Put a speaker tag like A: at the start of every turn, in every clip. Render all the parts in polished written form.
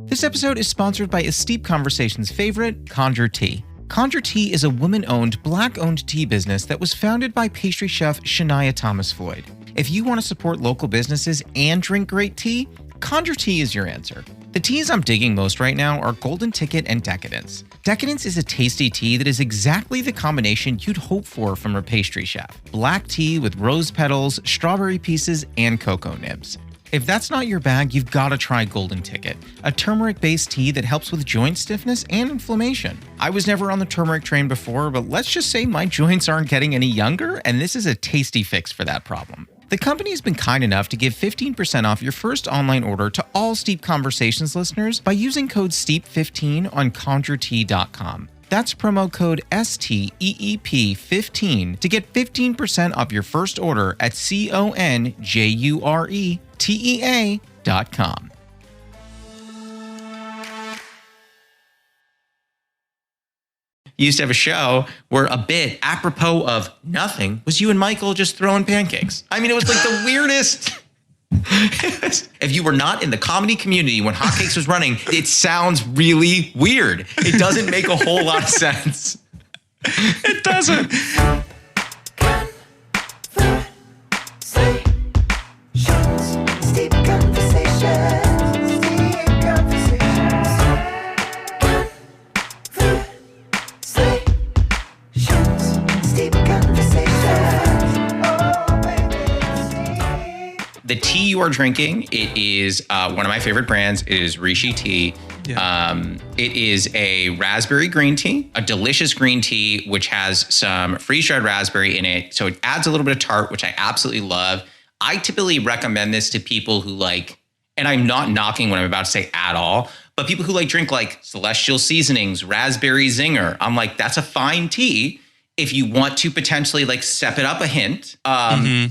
A: This episode is sponsored by Esteep Conversations' favorite, Conjure Tea. Conjure Tea is a woman-owned, black-owned tea business that was founded by pastry chef Shania Thomas Floyd. If you want to support local businesses and drink great tea, Conjure Tea is your answer. The teas I'm digging most right now are Golden Ticket and Decadence. Decadence is a tasty tea that is exactly the combination you'd hope for from a pastry chef. Black tea with rose petals, strawberry pieces, and cocoa nibs. If that's not your bag, you've got to try Golden Ticket, a turmeric-based tea that helps with joint stiffness and inflammation. I was never on the turmeric train before, but let's just say my joints aren't getting any younger, and this is a tasty fix for that problem. The company has been kind enough to give 15% off your first online order to all Steep Conversations listeners by using code STEEP15 on conjuretea.com. That's promo code STEEP15 to get 15% off your first order at conjuretea.com. You used to have a show where a bit apropos of nothing was you and Michael just throwing pancakes. I mean, it was like the weirdest. If you were not in the comedy community when Hotcakes was running, it sounds really weird. It doesn't make a whole lot of sense.
B: It doesn't.
A: The tea you are drinking, it is one of my favorite brands. It is Rishi tea. Yeah. It is a raspberry green tea, a delicious green tea, which has some freeze-dried raspberry in it. So it adds a little bit of tart, which I absolutely love. I typically recommend this to people who like, and I'm not knocking what I'm about to say at all, but people who like drink like Celestial Seasonings, Raspberry Zinger. I'm like, that's a fine tea. If you want to potentially like step it up a hint,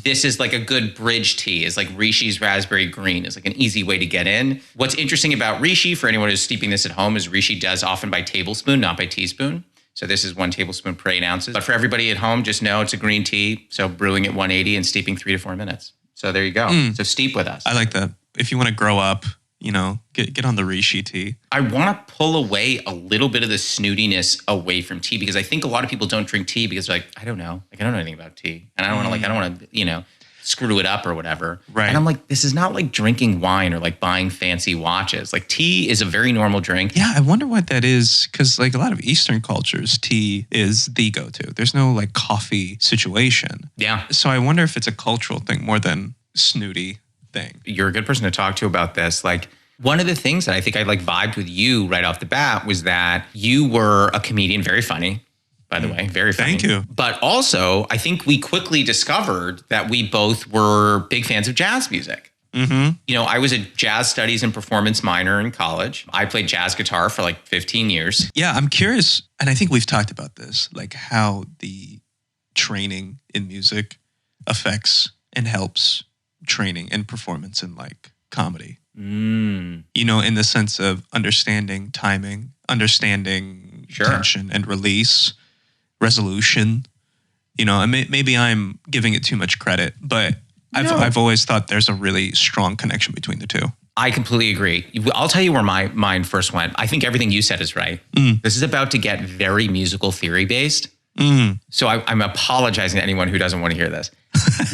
A: this is like a good bridge tea. It's like Rishi's Raspberry Green is like an easy way to get in. What's interesting about Rishi, for anyone who's steeping this at home, is Rishi does often by tablespoon, not by teaspoon. So this is 1 tablespoon per 8 ounces. But for everybody at home, just know it's a green tea. So brewing at 180 and steeping 3 to 4 minutes. So there you go. So steep with us.
B: I like that. If you want to grow up, you know, get on the Rishi tea.
A: I want to pull away a little bit of the snootiness away from tea because I think a lot of people don't drink tea because they're like, I don't know. Like, I don't know anything about tea. And I don't want to, you know, screw it up or whatever.
B: Right.
A: And I'm like, this is not like drinking wine or like buying fancy watches. Like tea is a very normal drink.
B: Yeah, I wonder what that is because like a lot of Eastern cultures, tea is the go-to. There's no like coffee situation.
A: Yeah.
B: So I wonder if it's a cultural thing more than snooty thing.
A: You're a good person to talk to about this. Like one of the things that I think I like vibed with you right off the bat was that you were a comedian, very funny, by the way, very funny.
B: Thank you.
A: But also I think we quickly discovered that we both were big fans of jazz music. You know, I was a jazz studies and performance minor in college. I played jazz guitar for like 15 years.
B: Yeah, I'm curious. And I think we've talked about this, like how the training in music affects and helps training and performance in like comedy. You know, in the sense of understanding timing, understanding tension and release, resolution. You know, and maybe I'm giving it too much credit, but I've always thought there's a really strong connection between the two.
A: I completely agree. I'll tell you where my mind first went. I think everything you said is right. This is about to get very musical theory based. So I'm apologizing to anyone who doesn't want to hear this.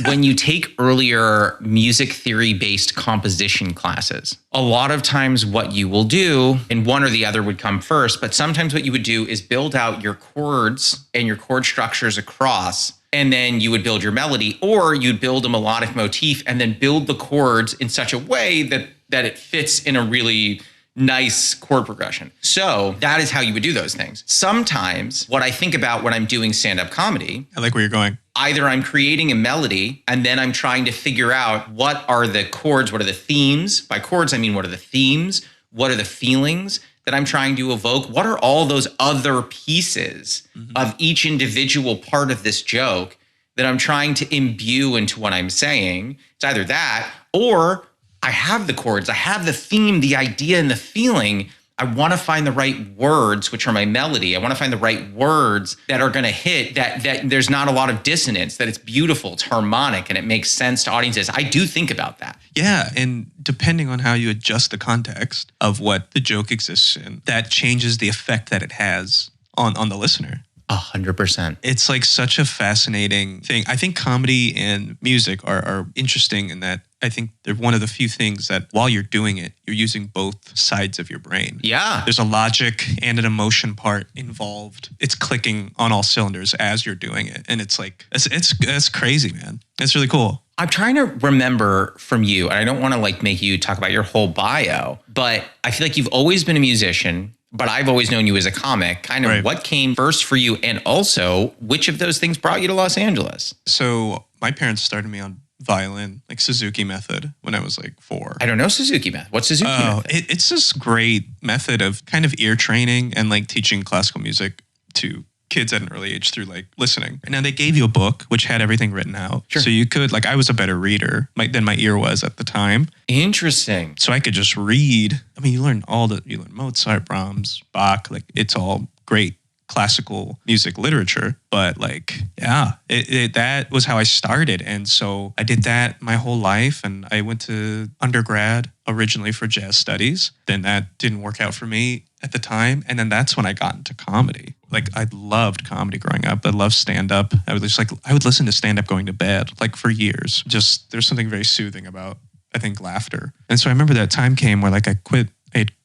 A: When you take earlier music theory-based composition classes, a lot of times what you will do, and one or the other would come first, but sometimes what you would do is build out your chords and your chord structures across, and then you would build your melody, or you'd build a melodic motif and then build the chords in such a way that it fits in a really nice chord progression. So that is how you would do those things. Sometimes what I think about when I'm doing stand-up comedy,
B: I like where you're going.
A: Either I'm creating a melody and then I'm trying to figure out what are the chords, what are the themes. By chords, I mean, what are the themes? What are the feelings that I'm trying to evoke? What are all those other pieces of each individual part of this joke that I'm trying to imbue into what I'm saying? It's either that or I have the chords, I have the theme, the idea and the feeling. I want to find the right words, which are my melody. I want to find the right words that are going to hit, that there's not a lot of dissonance, that it's beautiful, it's harmonic, and it makes sense to audiences. I do think about that.
B: Yeah, and depending on how you adjust the context of what the joke exists in, that changes the effect that it has on the listener.
A: 100%.
B: It's like such a fascinating thing. I think comedy and music are interesting in that I think they're one of the few things that while you're doing it, you're using both sides of your brain.
A: Yeah.
B: There's a logic and an emotion part involved. It's clicking on all cylinders as you're doing it. And it's like, it's crazy, man. It's really cool.
A: I'm trying to remember from you, and I don't want to like make you talk about your whole bio, but I feel like you've always been a musician, but I've always known you as a comic. Kind of
B: Right.
A: What came first for you, and also which of those things brought you to Los Angeles?
B: So my parents started me on violin, like Suzuki method, when I was like 4.
A: I don't know Suzuki method. What's Suzuki method?
B: It's this great method of kind of ear training and like teaching classical music to kids at an early age through like listening. And now they gave you a book which had everything written out.
A: Sure.
B: So you could, like, I was a better reader than my ear was at the time.
A: Interesting.
B: So I could just read. I mean, you learn Mozart, Brahms, Bach, like it's all great classical music literature. But like, yeah, that was how I started. And so I did that my whole life. And I went to undergrad originally for jazz studies. Then that didn't work out for me at the time. And then that's when I got into comedy. Like I loved comedy growing up. I loved stand-up. I would listen to stand-up going to bed, like for years. Just there's something very soothing about, I think, laughter. And so I remember that time came where like I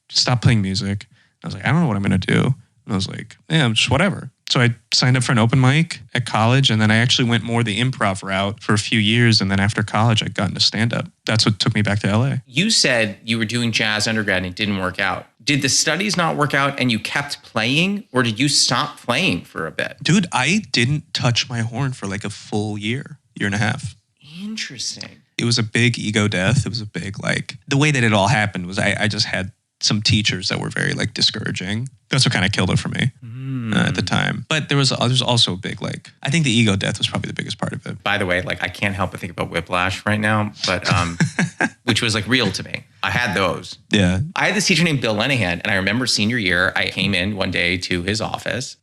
B: stopped playing music. I was like, I don't know what I'm going to do. And I was like, yeah, just whatever. So I signed up for an open mic at college, and then I actually went more the improv route for a few years. And then after college, I got into stand-up. That's what took me back to LA.
A: You said you were doing jazz undergrad and it didn't work out. Did the studies not work out and you kept playing, or did you stop playing for a bit?
B: Dude, I didn't touch my horn for like a full year and a half.
A: Interesting.
B: It was a big ego death. It was a big, like, the way that it all happened was I just had some teachers that were very like discouraging. That's what kind of killed it for me at the time. But there's also a big, like, I think the ego death was probably the biggest part of it.
A: By the way, like I can't help but think about Whiplash right now, but which was like real to me. I had those.
B: Yeah.
A: I had this teacher named Bill Lenahan, and I remember senior year, I came in one day to his office.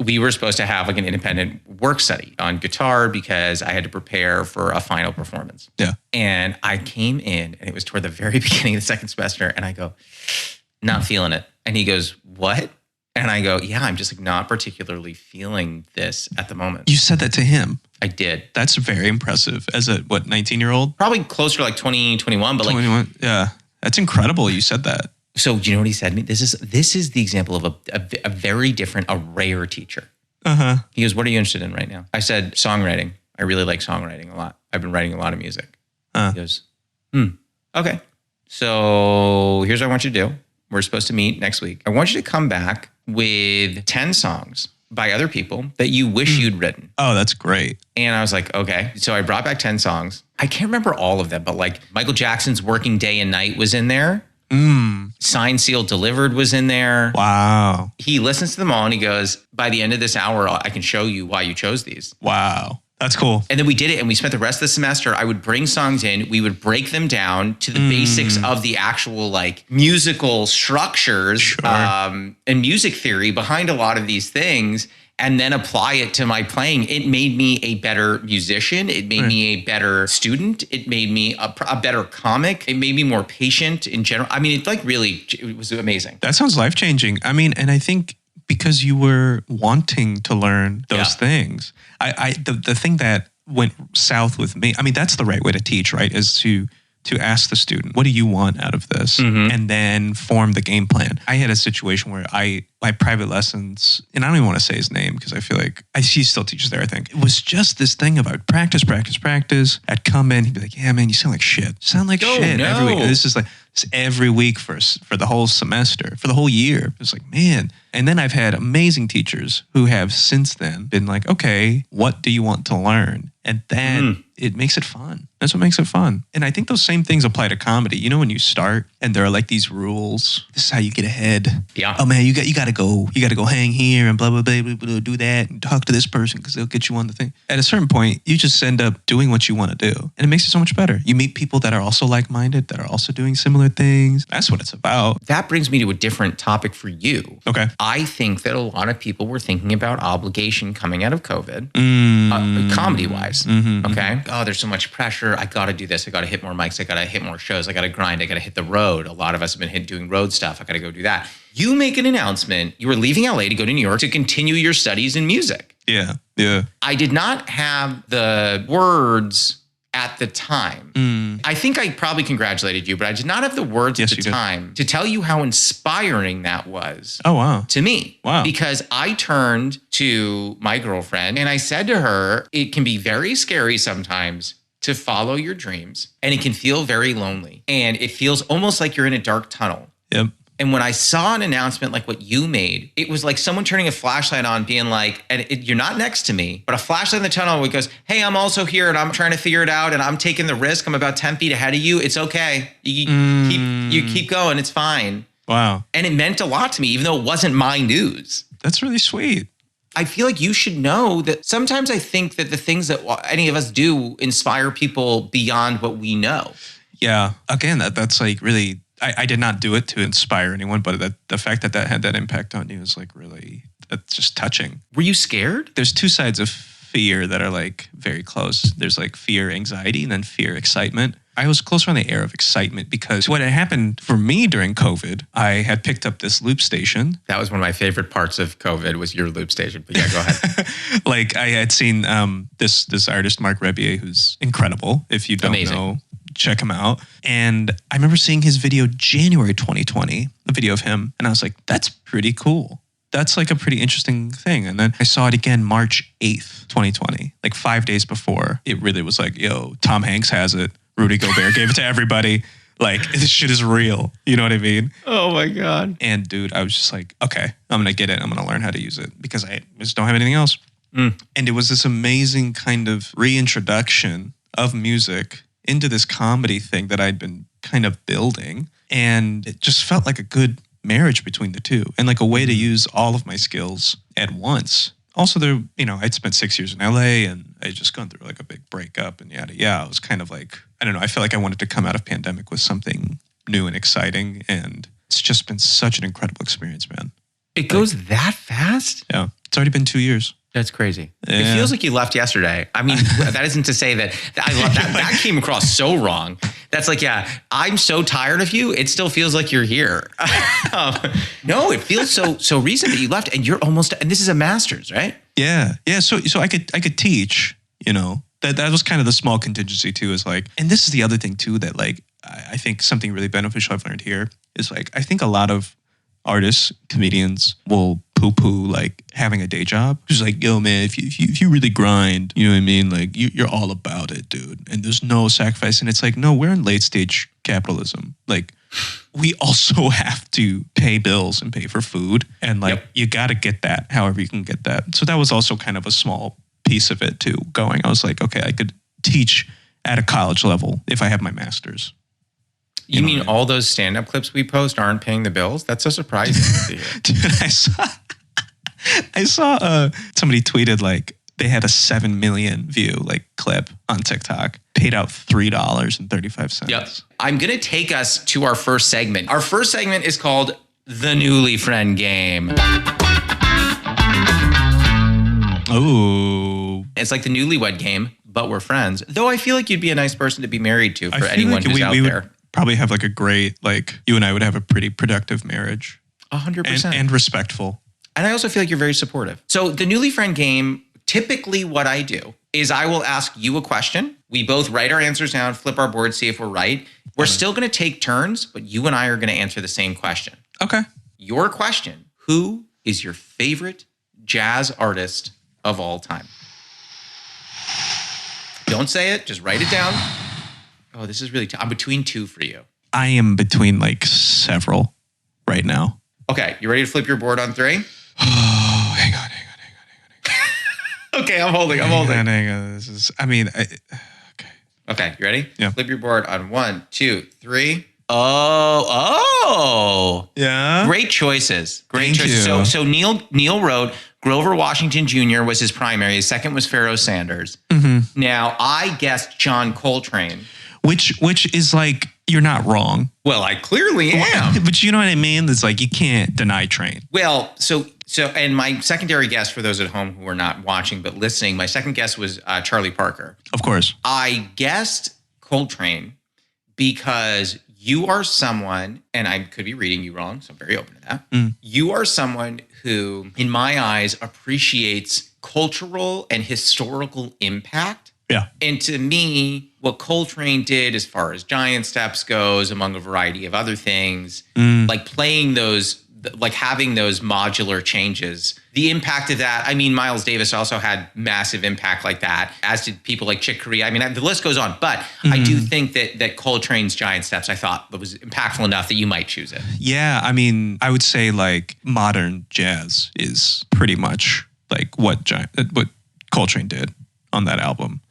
A: We were supposed to have like an independent work study on guitar because I had to prepare for a final performance.
B: Yeah.
A: And I came in, and it was toward the very beginning of the second semester, and I go, not feeling it. And he goes, what? And I go, yeah, I'm just like not particularly feeling this at the moment.
B: You said that to him.
A: I did.
B: That's very impressive. As a, 19-year-old?
A: Probably closer to like 20, 21, but
B: 21,
A: like.
B: yeah. That's incredible you said that.
A: So do you know what he said to me? This is the example of a very different, a rare teacher. He goes, what are you interested in right now? I said, songwriting. I really like songwriting a lot. I've been writing a lot of music. He goes, okay. So here's what I want you to do. We're supposed to meet next week. I want you to come back with 10 songs by other people that you wish you'd written.
B: Oh, that's great.
A: And I was like, okay. So I brought back 10 songs. I can't remember all of them, but like Michael Jackson's Working Day and Night was in there. Signed, Sealed, Delivered was in there.
B: Wow.
A: He listens to them all and he goes, by the end of this hour, I can show you why you chose these.
B: Wow. That's cool.
A: And then we did it, and we spent the rest of the semester. I would bring songs in. We would break them down to the basics of the actual like musical structures and music theory behind a lot of these things, and then apply it to my playing. It made me a better musician. It made me a better student. It made me a better comic. It made me more patient in general. I mean, it was amazing.
B: That sounds life-changing. I mean, and I think because you were wanting to learn those things. The thing that went south with me, I mean, that's the right way to teach, right? Is to ask the student, what do you want out of this? And then form the game plan. I had a situation where my private lessons, and I don't even want to say his name because I feel like he still teaches there, I think. It was just this thing about practice. I'd come in, he'd be like, yeah, man, you sound like shit. You sound like shit every week. This is like every week for the whole semester, for the whole year. It's like, man. And then I've had amazing teachers who have since then been like, okay, what do you want to learn? And then it makes it fun. That's what makes it fun. And I think those same things apply to comedy. You know, when you start and there are like these rules, this is how you get ahead.
A: Yeah.
B: Oh man, you got to go hang here and blah, blah, blah, blah, blah, do that and talk to this person because they'll get you on the thing. At a certain point, you just end up doing what you want to do. And it makes it so much better. You meet people that are also like-minded, that are also doing similar similar things. That's what it's about.
A: That brings me to a different topic for you.
B: Okay.
A: I think that a lot of people were thinking about obligation coming out of COVID, comedy-wise.
B: Mm-hmm,
A: okay? Oh, there's so much pressure. I got to do this. I got to hit more mics. I got to hit more shows. I got to grind. I got to hit the road. A lot of us have been doing road stuff. I got to go do that. You make an announcement. You were leaving LA to go to New York to continue your studies in music.
B: Yeah, yeah.
A: I did not have the words at the time. I think I probably congratulated you, but I did not have the words at the time to tell you how inspiring that was.
B: Oh, wow.
A: To me.
B: Wow.
A: Because I turned to my girlfriend and I said to her, it can be very scary sometimes to follow your dreams, and it can feel very lonely, and it feels almost like you're in a dark tunnel.
B: Yep.
A: And when I saw an announcement like what you made, it was like someone turning a flashlight on, being like, and you're not next to me, but a flashlight in the tunnel where it goes, hey, I'm also here and I'm trying to figure it out and I'm taking the risk. I'm about 10 feet ahead of you. It's okay. You keep going. It's fine.
B: Wow.
A: And it meant a lot to me, even though it wasn't my news.
B: That's really sweet.
A: I feel like you should know that sometimes I think that the things that any of us do inspire people beyond what we know.
B: Yeah. Again, that's like really... I did not do it to inspire anyone, but the fact that had that impact on you is like really, that's just touching.
A: Were you scared?
B: There's two sides of fear that are like very close. There's like fear, anxiety, and then fear, excitement. I was closer on the air of excitement because what had happened for me during COVID, I had picked up this loop station.
A: That was one of my favorite parts of COVID was your loop station. But yeah, go ahead.
B: Like I had seen this artist, Mark Rebier, who's incredible. If you don't know, check him out. And I remember seeing his video January 2020, a video of him. And I was like, that's pretty cool. That's like a pretty interesting thing. And then I saw it again March 8th, 2020, like 5 days before. It really was like, yo, Tom Hanks has it. Rudy Gobert gave it to everybody. Like, this shit is real. You know what I mean?
A: Oh my God.
B: And dude, I was just like, okay, I'm going to get it. I'm going to learn how to use it because I just don't have anything else. And it was this amazing kind of reintroduction of music into this comedy thing that I'd been kind of building. And it just felt like a good marriage between the two and like a way to use all of my skills at once. Also, I'd spent 6 years in LA and I'd just gone through like a big breakup and yada. Yeah, I was kind of like, I don't know. I felt like I wanted to come out of pandemic with something new and exciting. And it's just been such an incredible experience, man.
A: It goes that fast?
B: Yeah. It's already been 2 years.
A: That's crazy.
B: Yeah.
A: It feels like you left yesterday. I mean, that isn't to say that I love that. That came across so wrong. That's like, yeah, I'm so tired of you. It still feels like you're here. No, it feels so recent that you left and you're almost, and this is a master's, right?
B: Yeah. Yeah. So I could teach, that was kind of the small contingency too, is like, and this is the other thing too, that like, I think something really beneficial I've learned here is like, I think a lot of artists, comedians will poo-poo like having a day job. Just like, yo, man, if you really grind, you know what I mean? Like you're all about it, dude. And there's no sacrifice. And it's like, no, we're in late stage capitalism. Like we also have to pay bills and pay for food. And like, you got to get that however you can get that. So that was also kind of a small piece of it too going. I was like, okay, I could teach at a college level if I have my master's.
A: You mean all those stand-up clips we post aren't paying the bills? That's so surprising.
B: Dude, I saw somebody tweeted like they had a 7 million view like clip on TikTok, paid out $3.35.
A: Yep. I'm going to take us to our first segment. Our first segment is called The Newly Friend Game.
B: Oh.
A: It's like the newlywed game, but we're friends. Though I feel like you'd be a nice person to be married to for anyone who's out there.
B: Probably have like a great, like you and I would have a pretty productive marriage.
A: 100%.
B: And respectful.
A: And I also feel like you're very supportive. So the Newly Friend Game, typically what I do is I will ask you a question. We both write our answers down, flip our board, see if we're right. We're still going to take turns, but you and I are going to answer the same question.
B: Okay.
A: Your question, who is your favorite jazz artist of all time? Don't say it, just write it down. Oh, this is really tough. I'm between two for you.
B: I am between like several right now. Okay,
A: you ready to flip your board on 3?
B: Oh, hang on.
A: Okay, I'm holding.
B: Hang on. This is, okay.
A: Okay, you ready?
B: Yeah.
A: Flip your board on 1, 2, 3. Oh.
B: Yeah.
A: Great choices. Great choices. So Neel wrote Grover Washington Jr. was his primary. His second was Pharoah Sanders.
B: Mm-hmm.
A: Now, I guessed John Coltrane.
B: which is like, you're not wrong.
A: Well, I clearly am.
B: But you know what I mean? It's like, you can't deny Train.
A: Well, so, and my secondary guess for those at home who are not watching but listening, my second guess was Charlie Parker.
B: Of course.
A: I guessed Coltrane because you are someone, and I could be reading you wrong, so I'm very open to that. You are someone who, in my eyes, appreciates cultural and historical impact.
B: Yeah.
A: And to me, what Coltrane did as far as Giant Steps goes, among a variety of other things, like playing those, like having those modular changes, the impact of that. I mean, Miles Davis also had massive impact like that, as did people like Chick Corea. I mean, the list goes on. But I do think that Coltrane's Giant Steps, I thought, was impactful enough that you might choose it.
B: Yeah, I mean, I would say like modern jazz is pretty much like what Coltrane did on that album.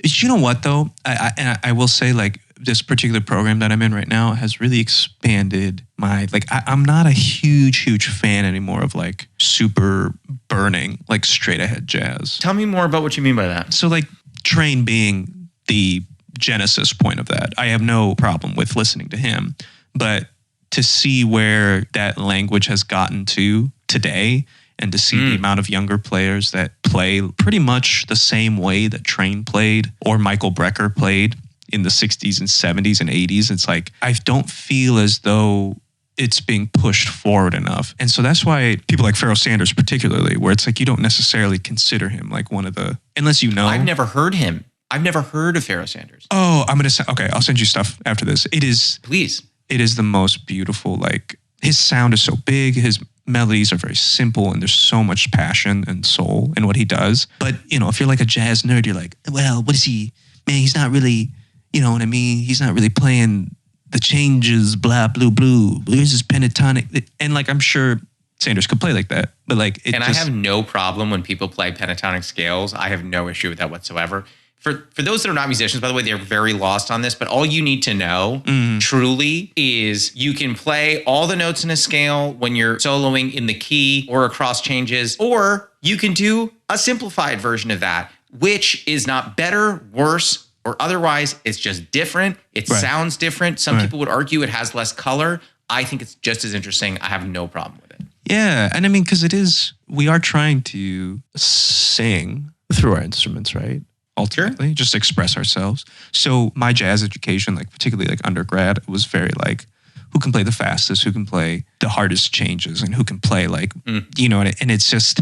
B: You know what though? I will say, like, this particular program that I'm in right now has really expanded my, like, I'm not a huge fan anymore of like super burning, like straight ahead jazz.
A: Tell me more about what you mean by that.
B: So like Train being the genesis point of that, I have no problem with listening to him, but to see where that language has gotten to today, and to see the amount of younger players that play pretty much the same way that Train played or Michael Brecker played in the 60s and 70s and 80s, it's like, I don't feel as though it's being pushed forward enough. And so that's why people like Pharoah Sanders particularly, where it's like, you don't necessarily consider him like one of the, unless you know.
A: I've never heard him. I've never heard of Pharoah Sanders.
B: Oh, I'm going to say, okay, I'll send you stuff after this. It is.
A: Please.
B: It is the most beautiful, like, his sound is so big, his melodies are very simple, and there's so much passion and soul in what he does. But, you know, if you're like a jazz nerd, you're like, well, what is he? Man, he's not really, you know what I mean? He's not really playing the changes, blah, blue. Where's his pentatonic? And like, I'm sure Sanders could play like that, but like,
A: I have no problem when people play pentatonic scales. I have no issue with that whatsoever. For those that are not musicians, by the way, they're very lost on this, but all you need to know truly is you can play all the notes in a scale when you're soloing in the key or across changes, or you can do a simplified version of that, which is not better, worse, or otherwise. It's just different. It sounds different. Some people would argue it has less color. I think it's just as interesting. I have no problem with it.
B: Yeah. And I mean, because we are trying to sing through our instruments, right? Ultimately, just express ourselves. So my jazz education, like particularly like undergrad, it was very like, who can play the fastest, who can play the hardest changes, and who can play like, you know, and it's just,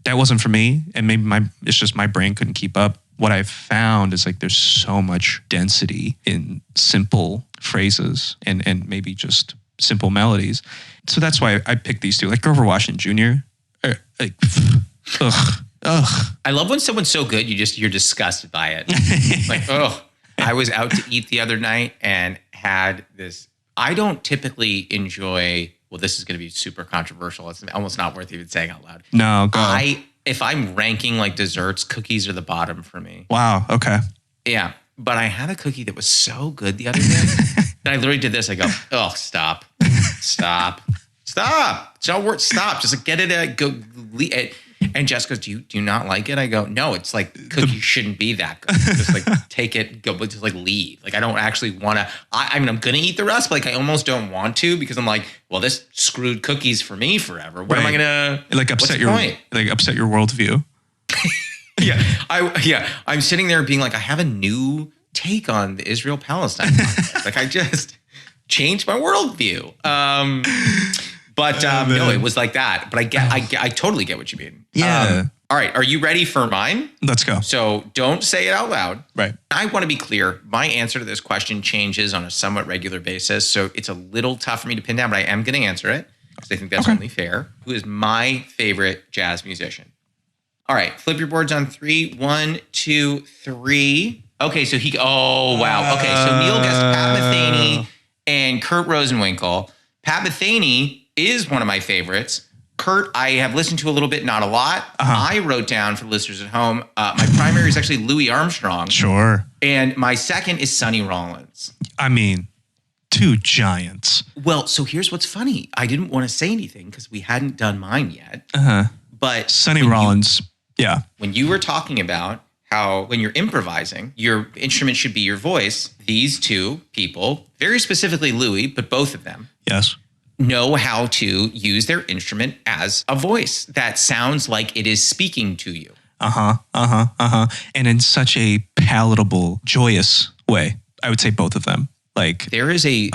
B: that wasn't for me. And maybe it's just my brain couldn't keep up. What I've found is like, there's so much density in simple phrases and maybe just simple melodies. So that's why I picked these two, like Grover Washington Jr. Like, ugh.
A: I love when someone's so good, you're disgusted by it. Like, I was out to eat the other night and had this. I don't typically enjoy, well, this is going to be super controversial. It's almost not worth even saying out loud.
B: No, go.
A: If I'm ranking like desserts, cookies are the bottom for me.
B: Wow. Okay.
A: Yeah. But I had a cookie that was so good the other day that I literally did this. I go, stop. It's not worth, stop. Just like get it, go. And Jess goes, do you not like it? I go, no, it's like cookies shouldn't be that good. Just like take it, go, just like leave. Like I don't actually want to, I mean, I'm going to eat the rest, but like I almost don't want to because I'm like, well, this screwed cookies for me forever. What am I going to,
B: like upset your worldview?
A: I'm sitting there being like, I have a new take on the Israel-Palestine conflict. Like I just changed my worldview. But no, it was like that. But I totally get what you mean.
B: Yeah.
A: All right. Are you ready for mine?
B: Let's go.
A: So don't say it out loud.
B: Right.
A: I want to be clear. My answer to this question changes on a somewhat regular basis. So it's a little tough for me to pin down, but I am going to answer it because I think that's only fair. Who is my favorite jazz musician? All right. Flip your boards on 3. 1, 2, 3. Okay. So oh, wow. Okay. So Neel guessed Pat Metheny and Kurt Rosenwinkel. Pat Metheny is one of my favorites. Kurt, I have listened to a little bit, not a lot. I wrote down for listeners at home, my primary is actually Louis Armstrong.
B: Sure.
A: And my second is Sonny Rollins.
B: I mean, two giants.
A: Well, so here's what's funny. I didn't want to say anything because we hadn't done mine yet. But
B: Sonny Rollins,
A: when you were talking about how when you're improvising, your instrument should be your voice. These two people, very specifically Louis, but both of them,
B: Yes.
A: know how to use their instrument as a voice that sounds like it is speaking to you.
B: And in such a palatable, joyous way. I would say both of them. Like,
A: there is a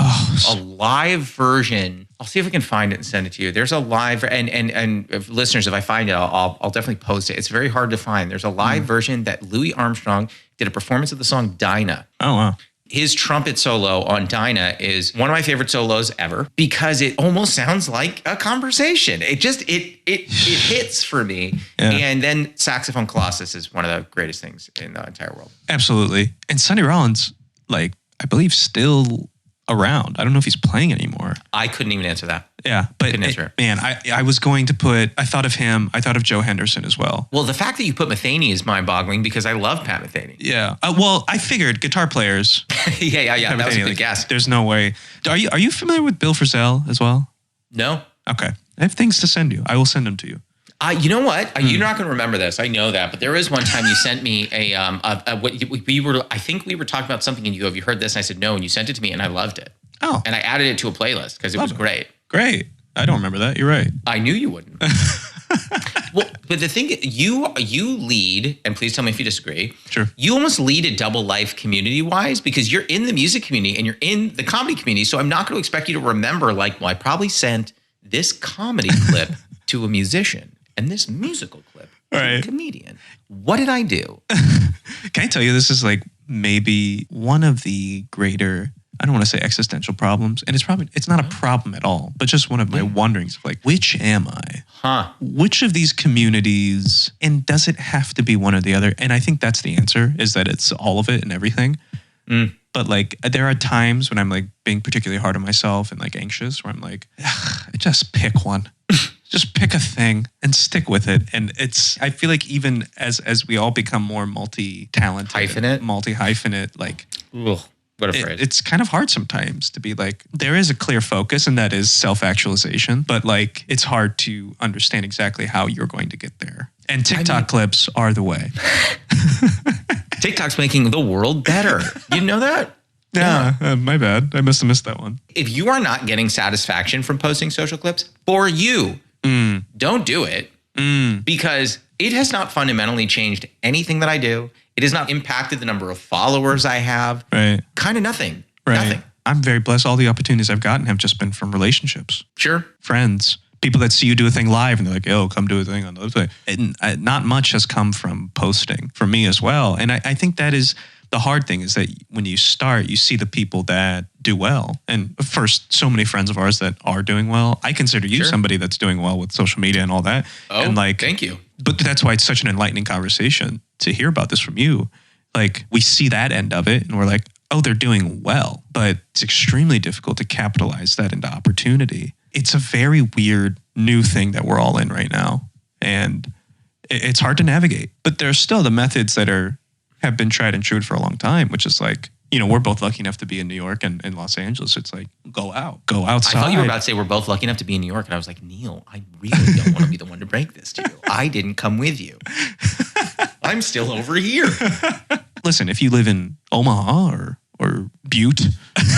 A: live version. I'll see if I can find it and send it to you. There's a live, and if listeners, if I find it, I'll definitely post it. It's very hard to find. There's a live version that Louis Armstrong did a performance of the song Dinah.
B: oh, wow.
A: His trumpet solo on Dinah is one of my favorite solos ever because it almost sounds like a conversation. It just, it hits for me.
B: Yeah.
A: And then saxophone Colossus is one of the greatest things in the entire world.
B: Absolutely. And Sonny Rollins, like, I believe still around. I don't know if he's playing anymore.
A: I couldn't even answer that.
B: Yeah, but man, I was going to put, I thought of him, I thought of Joe Henderson as well.
A: Well, the fact that you put Metheny is mind-boggling because I love Pat Metheny.
B: Yeah. Well, I figured guitar players.
A: yeah.
B: Pat
A: That was a
B: Metheny,
A: good guess.
B: There's no way. Are you familiar with Bill Frisell as well?
A: No.
B: Okay. I have things to send you. I will send them to you.
A: You know what? You're not going to remember this. I know that, but there was one time you sent me I think we were talking about something and you go, have you heard this? And I said, no. And you sent it to me and I loved it.
B: Oh.
A: And I added it to a playlist because it was great.
B: Great. I don't remember that. You're right.
A: I knew you wouldn't. Well, but the thing, you lead, and please tell me if you disagree.
B: Sure.
A: You almost lead a double life community-wise because you're in the music community and you're in the comedy community. So I'm not going to expect you to remember like, well, I probably sent this comedy clip to a musician and this musical clip to a comedian. What did I do?
B: Can I tell you, this is like maybe one of the greater, I don't want to say existential problems, and it's not a problem at all, but just one of my wonderings of like, which am I? Which of these communities, and does it have to be one or the other? And I think that's the answer, is that it's all of it and everything. But like, there are times when I'm like being particularly hard on myself and like anxious, where I'm like, just pick one. Just pick a thing and stick with it. And I feel like even as we all become more multi-talented, multi-hyphenate, like,
A: ugh. What a phrase.
B: It's kind of hard sometimes to be like, there is a clear focus and that is self-actualization, but like, it's hard to understand exactly how you're going to get there. And TikTok clips are the way.
A: TikTok's making the world better. You know that?
B: Yeah, my bad. I must have missed that one.
A: If you are not getting satisfaction from posting social clips, for you, don't do it because it has not fundamentally changed anything that I do. It has not impacted the number of followers I have.
B: Right.
A: Kind of nothing.
B: Right.
A: Nothing.
B: I'm very blessed. All the opportunities I've gotten have just been from relationships.
A: Sure.
B: Friends. People that see you do a thing live and they're like, oh, come do a thing on the other thing. And not much has come from posting for me as well. And I think that is the hard thing, is that when you start, you see the people that do well. And first, so many friends of ours that are doing well. I consider you somebody that's doing well with social media and all that.
A: Oh,
B: and like,
A: thank you.
B: But that's why it's such an enlightening conversation to hear about this from you. Like, we see that end of it and we're like, oh, they're doing well. But it's extremely difficult to capitalize that into opportunity. It's a very weird new thing that we're all in right now. And it's hard to navigate. But there's still the methods that have been tried and true for a long time, which is like, we're both lucky enough to be in New York and Los Angeles. It's like, go outside.
A: I thought you were about to say we're both lucky enough to be in New York. And I was like, Neel, I really don't want to be the one to break this to you. I didn't come with you. I'm still over here.
B: Listen, if you live in Omaha or Butte.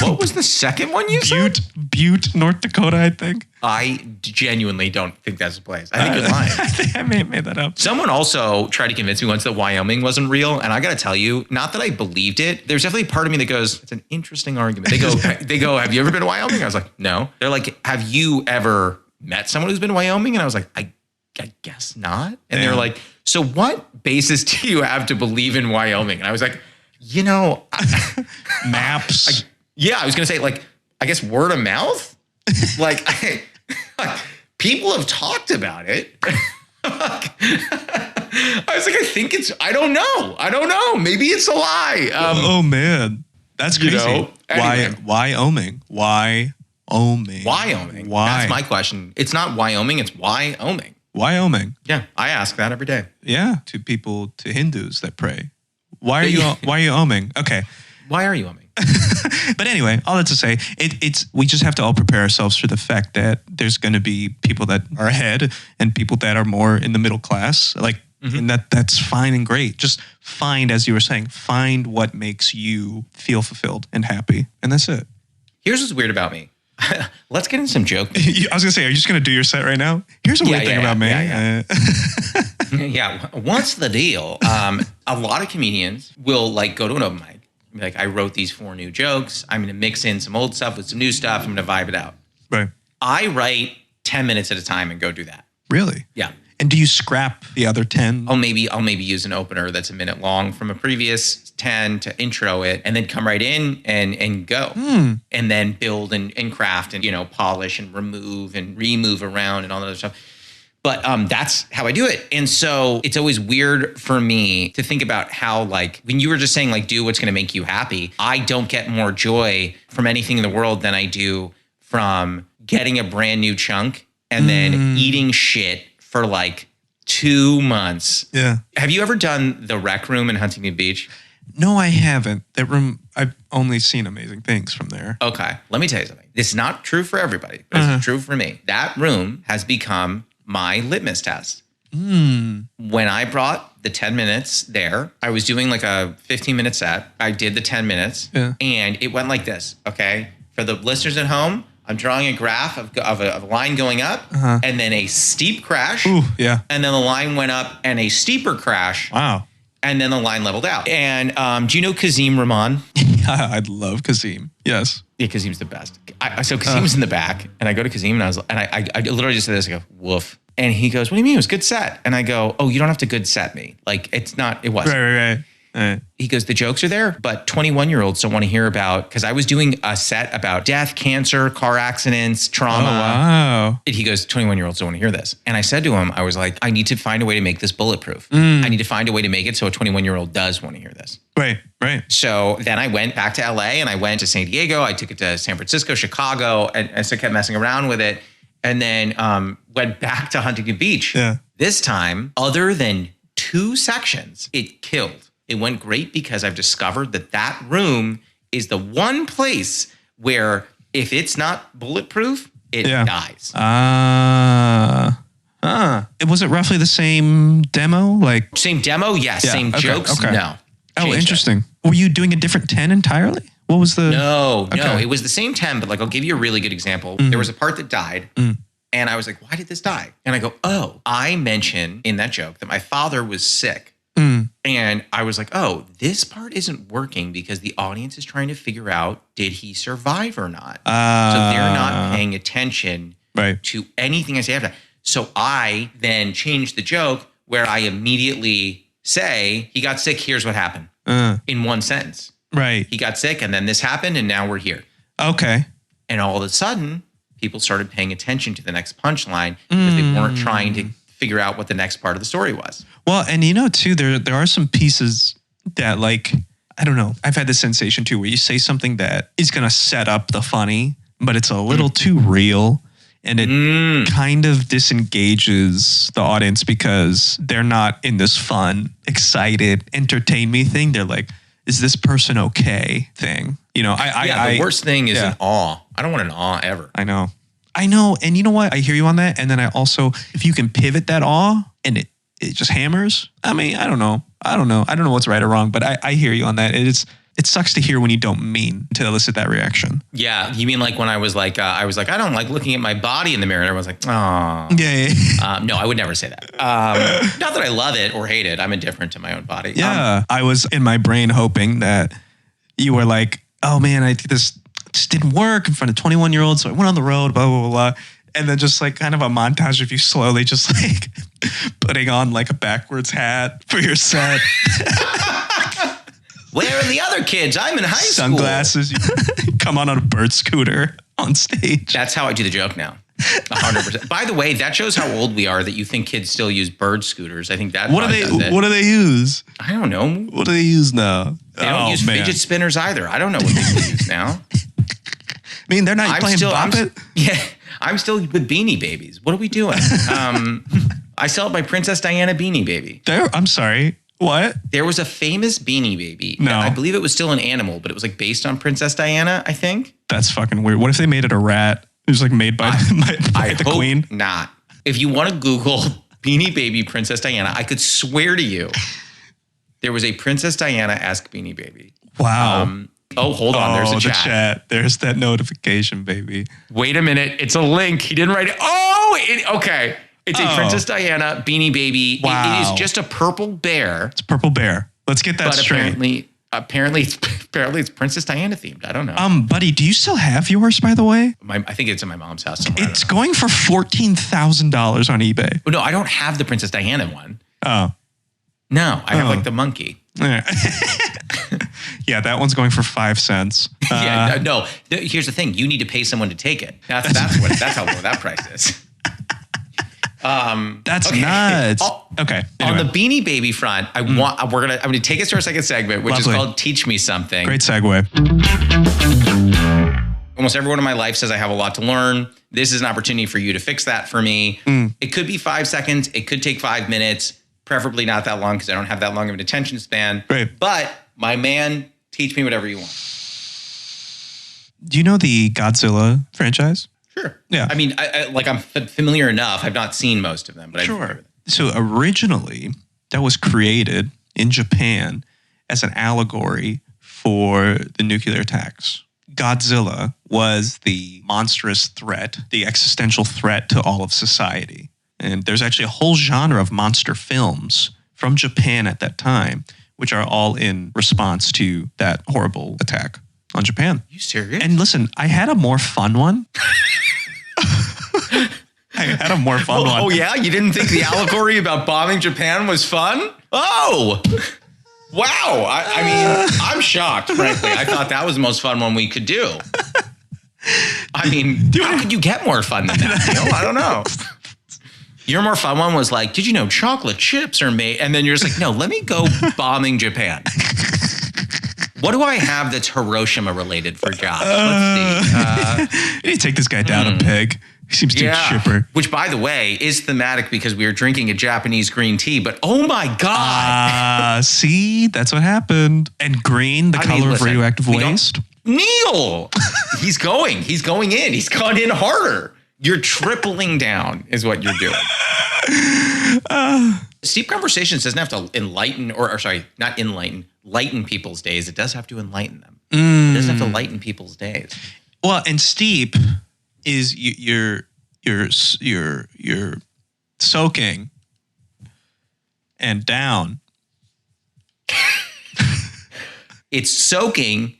A: What was the second one you said?
B: Butte, North Dakota, I think.
A: I genuinely don't think that's a place. I think you're lying.
B: I think I may have made that up.
A: Someone also tried to convince me once that Wyoming wasn't real. And I got to tell you, not that I believed it. There's definitely a part of me that goes, it's an interesting argument. They go, have you ever been to Wyoming? I was like, no. They're like, have you ever met someone who's been to Wyoming? And I was like, I guess not. And they're like, so what basis do you have to believe in Wyoming? And I was like,
B: maps.
A: I was going to say, like, I guess word of mouth. Like, people have talked about it. I was like, I don't know. Maybe it's a lie.
B: Oh man, that's crazy.
A: Anyway.
B: Wyoming. Why?
A: That's my question. It's not Wyoming. It's Wyoming. Yeah, I ask that every day.
B: Yeah, to Hindus that pray. Why are you oming? Okay.
A: Why are you oming?
B: But anyway, all that to say, we just have to all prepare ourselves for the fact that there's going to be people that are ahead and people that are more in the middle class. Like, And that's fine and great. Just find, as you were saying, find what makes you feel fulfilled and happy. And that's it.
A: Here's what's weird about me. Let's get into some joke.
B: I was going to say, are you just going to do your set right now? Here's a weird thing about me.
A: Yeah. What's the deal? A lot of comedians will like go to an open mic. Be like, I wrote these 4 new jokes. I'm going to mix in some old stuff with some new stuff. I'm going to vibe it out.
B: Right.
A: I write 10 minutes at a time and go do that.
B: Really?
A: Yeah.
B: And do you scrap the other 10?
A: I'll maybe use an opener that's a minute long from a previous 10 to intro it, and then come right in and go. And then build and craft and, polish and remove and remove around and all that other stuff. But that's how I do it. And so it's always weird for me to think about how, like, when you were just saying, like, do what's going to make you happy, I don't get more joy from anything in the world than I do from getting a brand new chunk and then eating shit for like 2 months.
B: Yeah.
A: Have you ever done the Rec Room in Huntington Beach?
B: No, I haven't. That room, I've only seen amazing things from there.
A: Okay. Let me tell you something. This is not true for everybody, but it's true for me. That room has become my litmus test. When I brought the 10 minutes there, I was doing like a 15-minute set. I did the 10 minutes and it went like this. Okay. For the listeners at home, I'm drawing a graph of a line going up and then a steep crash.
B: Ooh, yeah.
A: And then the line went up and a steeper crash.
B: Wow.
A: And then the line leveled out. And do you know Kazim Rahman?
B: I'd love Kazim. Yes.
A: Yeah, Kazim's the best. So Kazim's in the back, and I go to Kazim, and I literally just said this. I go, woof. And he goes, what do you mean? It was a good set. And I go, oh, you don't have to good set me. Like, it wasn't.
B: Right.
A: He goes, the jokes are there, but 21-year-olds don't want to hear about, because I was doing a set about death, cancer, car accidents, trauma.
B: Oh, wow.
A: He goes, 21-year-olds don't want to hear this. And I said to him, I was like, I need to find a way to make this bulletproof. I need to find a way to make it so a 21-year-old does want to hear this.
B: Right.
A: So then I went back to LA and I went to San Diego. I took it to San Francisco, Chicago, and so I kept messing around with it. And then went back to Huntington Beach.
B: Yeah.
A: This time, other than 2 sections, it killed. It went great because I've discovered that room is the one place where if it's not bulletproof, it dies.
B: Was it roughly the same demo? Like
A: same demo? Yes. Yeah. Same jokes?
B: Okay.
A: No.
B: Oh, interesting. Were you doing a different 10 entirely? What was the...
A: No. It was the same 10, but like, I'll give you a really good example. There was a part that died. And I was like, why did this die? And I go, oh, I mentioned in that joke that my father was sick. And I was like, oh, this part isn't working because the audience is trying to figure out, did he survive or not? So they're not paying attention to anything I say after that. So I then changed the joke where I immediately say, he got sick, here's what happened. In one sentence.
B: Right.
A: He got sick and then this happened and now we're here.
B: Okay.
A: And all of a sudden, people started paying attention to the next punchline because they weren't trying to figure out what the next part of the story was.
B: Well, and too, there are some pieces that, like, I don't know. I've had this sensation too, where you say something that is going to set up the funny, but it's a little too real. And it kind of disengages the audience because they're not in this fun, excited, entertain me thing. They're like, is this person okay thing? The
A: worst thing is an awe. I don't want an awe ever.
B: I know. And you know what? I hear you on that. And then I also, if you can pivot that awe and it just hammers. I mean, I don't know. I don't know what's right or wrong, but I hear you on that. It sucks to hear when you don't mean to elicit that reaction.
A: Yeah. You mean like when I was like, I don't like looking at my body in the mirror. And everyone's like, oh.
B: Yeah.
A: No, I would never say that. Not that I love it or hate it. I'm indifferent to my own body.
B: Yeah. I was in my brain hoping that you were like, oh man, I think this just didn't work in front of 21-year-olds. So I went on the road, blah, blah, blah, blah. And then just like kind of a montage of you slowly just like putting on like a backwards hat for your set.
A: Where are the other kids? I'm in high school.
B: Sunglasses. You come on a bird scooter on stage.
A: That's how I do the joke now. 100%. By the way, that shows how old we are that you think kids still use bird scooters. I think that.
B: What do they use?
A: I don't know.
B: What do they use now?
A: They don't use fidget spinners either. I don't know what people use now.
B: I mean, they're not playing Bop It?
A: I'm still with Beanie Babies. What are we doing? I still have my Princess Diana Beanie Baby.
B: I'm sorry. What?
A: There was a famous Beanie Baby.
B: No.
A: I believe it was still an animal, but it was like based on Princess Diana, I think.
B: That's fucking weird. What if they made it a rat? It was like made by the queen?
A: Not. If you want to Google Beanie Baby Princess Diana. I could swear to you there was a Princess Diana-esque Beanie Baby.
B: Wow.
A: Hold on. There's a
B: the
A: chat.
B: There's that notification, baby.
A: Wait a minute. It's a link. He didn't write it. Okay. It's a Princess Diana Beanie Baby.
B: Wow.
A: It is just a purple bear.
B: It's a purple bear. Let's get that straight.
A: Apparently it's Princess Diana themed. I don't know.
B: Buddy, do you still have yours, by the way?
A: I think it's in my mom's house somewhere.
B: It's going for $14,000 on eBay.
A: Oh, no, I don't have the Princess Diana one.
B: Oh.
A: No, I have like the monkey.
B: Yeah, that one's going for 5 cents.
A: No. Here's the thing: you need to pay someone to take it. That's how low that price is.
B: That's nuts. Okay.
A: Anyway. On the Beanie Baby front, I'm gonna take us to our second segment, which is called "Teach Me Something."
B: Great segue.
A: Almost everyone in my life says I have a lot to learn. This is an opportunity for you to fix that for me. It could be 5 seconds. It could take 5 minutes. Preferably not that long because I don't have that long of an attention span.
B: Right.
A: But my man, teach me whatever you want.
B: Do you know the Godzilla franchise?
A: Sure.
B: Yeah.
A: I mean, I'm familiar enough. I've not seen most of them, but
B: sure. So originally, that was created in Japan as an allegory for the nuclear attacks. Godzilla was the monstrous threat, the existential threat to all of society. And there's actually a whole genre of monster films from Japan at that time, which are all in response to that horrible attack on Japan. Are
A: you serious?
B: And listen, I had a more fun one.
A: Oh, yeah? You didn't think the allegory about bombing Japan was fun? Oh! Wow. I mean, I'm shocked, frankly. I thought that was the most fun one we could do. I mean, how could you get more fun than that? I don't know. Your more fun one was like, did you know chocolate chips are made? And then you're just like, no, let me go bombing Japan. What do I have that's Hiroshima related for Josh? Let's see.
B: You take this guy down a peg. He seems too chipper.
A: Which, by the way, is thematic because we were drinking a Japanese green tea. But oh my God.
B: See, that's what happened. And green, the color of radioactive waste.
A: Neel, he's going in. He's gone in harder. You're tripling down is what you're doing. Steep Conversations doesn't have to enlighten lighten people's days. It does have to enlighten them. It doesn't have to lighten people's days.
B: Well, and steep is you're soaking and down.
A: It's soaking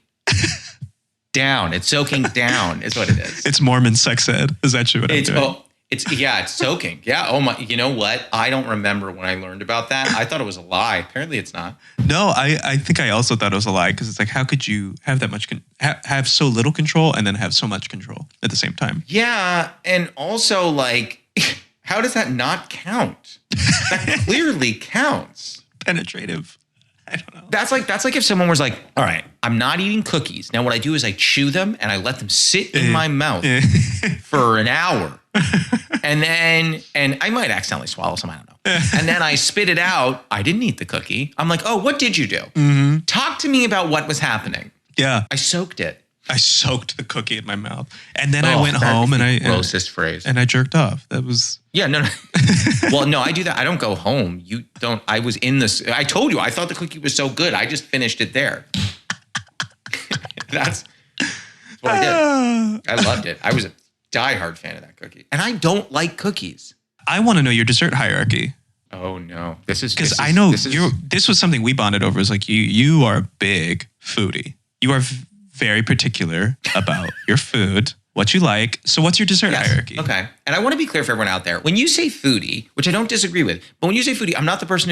A: down. It's soaking down is what it is.
B: It's Mormon sex ed. Is that what I'm doing?
A: It's soaking. Yeah. Oh my, you know what? I don't remember when I learned about that. I thought it was a lie. Apparently it's not.
B: No, I think I also thought it was a lie because it's like, how could you have that much, have so little control and then have so much control at the same time?
A: Yeah. And also like, how does that not count? That clearly counts.
B: Penetrative. I don't know.
A: That's like if someone was like, all right, I'm not eating cookies. Now what I do is I chew them and I let them sit in my mouth for an hour. And I might accidentally swallow some, I don't know. And then I spit it out. I didn't eat the cookie. I'm like, oh, what did you do? Mm-hmm. Talk to me about what was happening.
B: Yeah.
A: I soaked it.
B: I soaked the cookie in my mouth. And then I went home and
A: grossest phrase.
B: And I jerked off. That was...
A: Yeah, no. Well, no, I do that. I don't go home. You don't. I was in this. I told you, I thought the cookie was so good. I just finished it there. That's what I did. I loved it. I was a diehard fan of that cookie. And I don't like cookies.
B: I want to know your dessert hierarchy.
A: Oh, no. Because
B: I know this was something we bonded over. Is like you are a big foodie. You are very particular about your food, what you like. So what's your dessert hierarchy?
A: Okay. And I want to be clear for everyone out there. When you say foodie, which I don't disagree with, but when you say foodie, I'm not the person